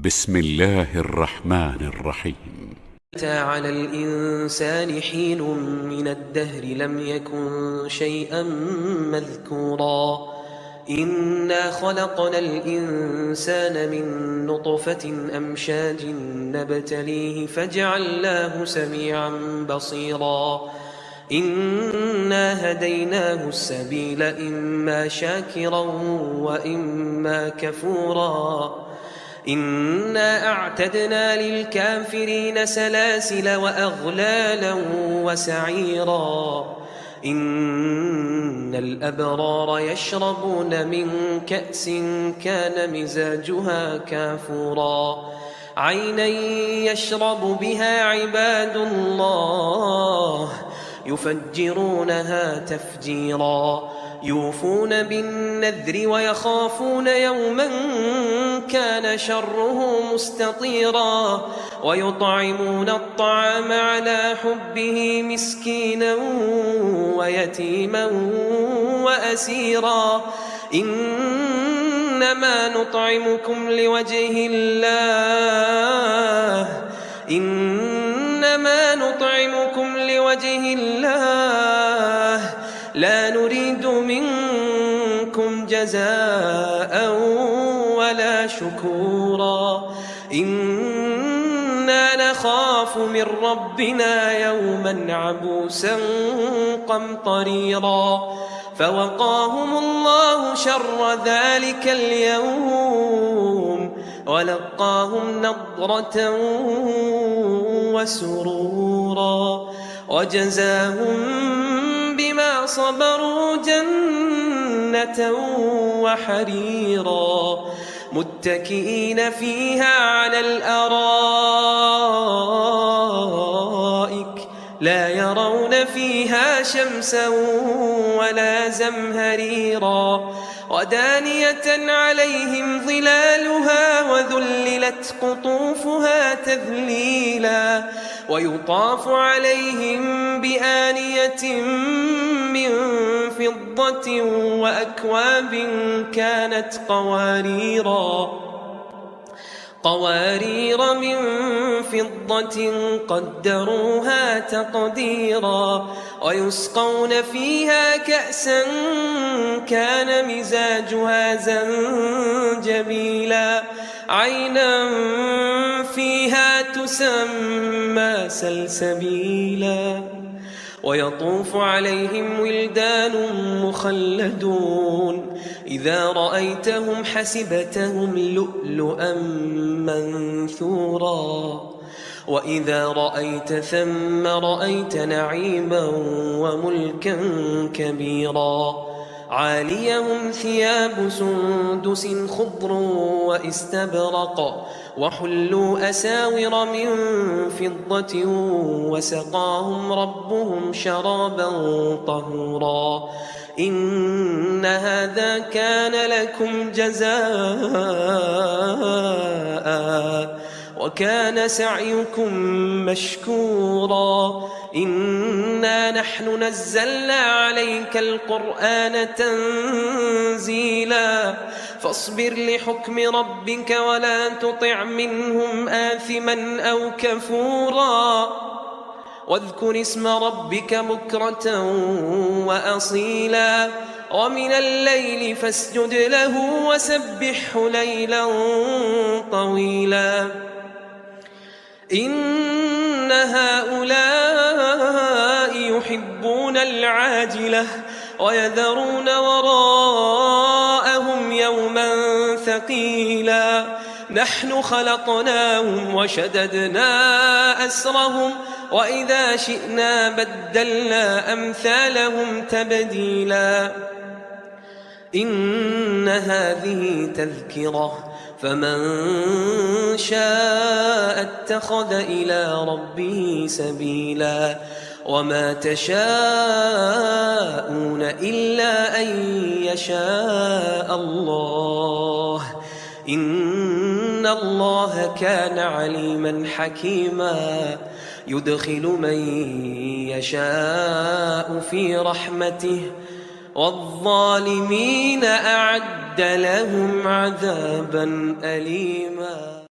بسم الله الرحمن الرحيم. أتى على الإنسان حين من الدهر لم يكن شيئا مذكورا إنا خلقنا الإنسان من نطفة أمشاج نبتليه فجعلناه سميعا بصيرا إنا هديناه السبيل إما شاكرا وإما كفورا إنا أعتدنا للكافرين سلاسل وأغلالا وسعيرا إن الأبرار يشربون من كأس كان مزاجها كافورا عينا يشرب بها عباد الله يفجرونها تفجيرا يوفون بالنذر ويخافون يوما كان شره مستطيرا ويطعمون الطعام على حبه مسكينا ويتيما وأسيرا إنما نطعمكم لوجه الله لا نريد منكم جزاء ولا شكورا إنا نخاف من ربنا يوما عبوسا قمطريرا فوقاهم الله شر ذلك اليوم ولقاهم نضرة وسرورا وجزاهم بما صبروا جنة وحريرا متكئين فيها على الأرائك لا يرون فيها شمسا ولا زمهريرا ودانية عليهم ظلالها وذللت قطوفها تذليلا ويطاف عليهم بآنية من فضة وأكواب كانت قوارير من فضة قدروها تقديرا ويسقون فيها كأسا كان مزاجها زنجبيلا عينا فيها تسمى سلسبيلا ويطوف عليهم ولدان مخلدون إذا رأيتهم حسبتهم لؤلؤا منثورا وإذا رأيت ثم رأيت نعيما وملكا كبيرا عاليهم ثياب سندس خضر واستبرق وحلوا أساور من فضة وسقاهم ربهم شرابا طهورا إن هذا كان لكم جزاء وكان سعيكم مشكورا إنا نحن نزلنا عليك القرآن تنزيلا فاصبر لحكم ربك ولا تطع منهم آثما أو كفورا واذكر اسم ربك بكرة وأصيلا ومن الليل فاسجد له وسبحه ليلا طويلا إن هؤلاء يحبون العاجلة ويذرون وراءهم يوما ثقيلا نحن خلقناهم وشددنا أسرهم وإذا شئنا بدلنا أمثالهم تبديلا إن هذه تذكرة فمن شاء اتخذ إلى ربه سبيلا وما تشاءون إلا أن يشاء الله إن الله كان عليما حكيما يدخل من يشاء في رحمته والظالمين أعد لهم عذابا أليما.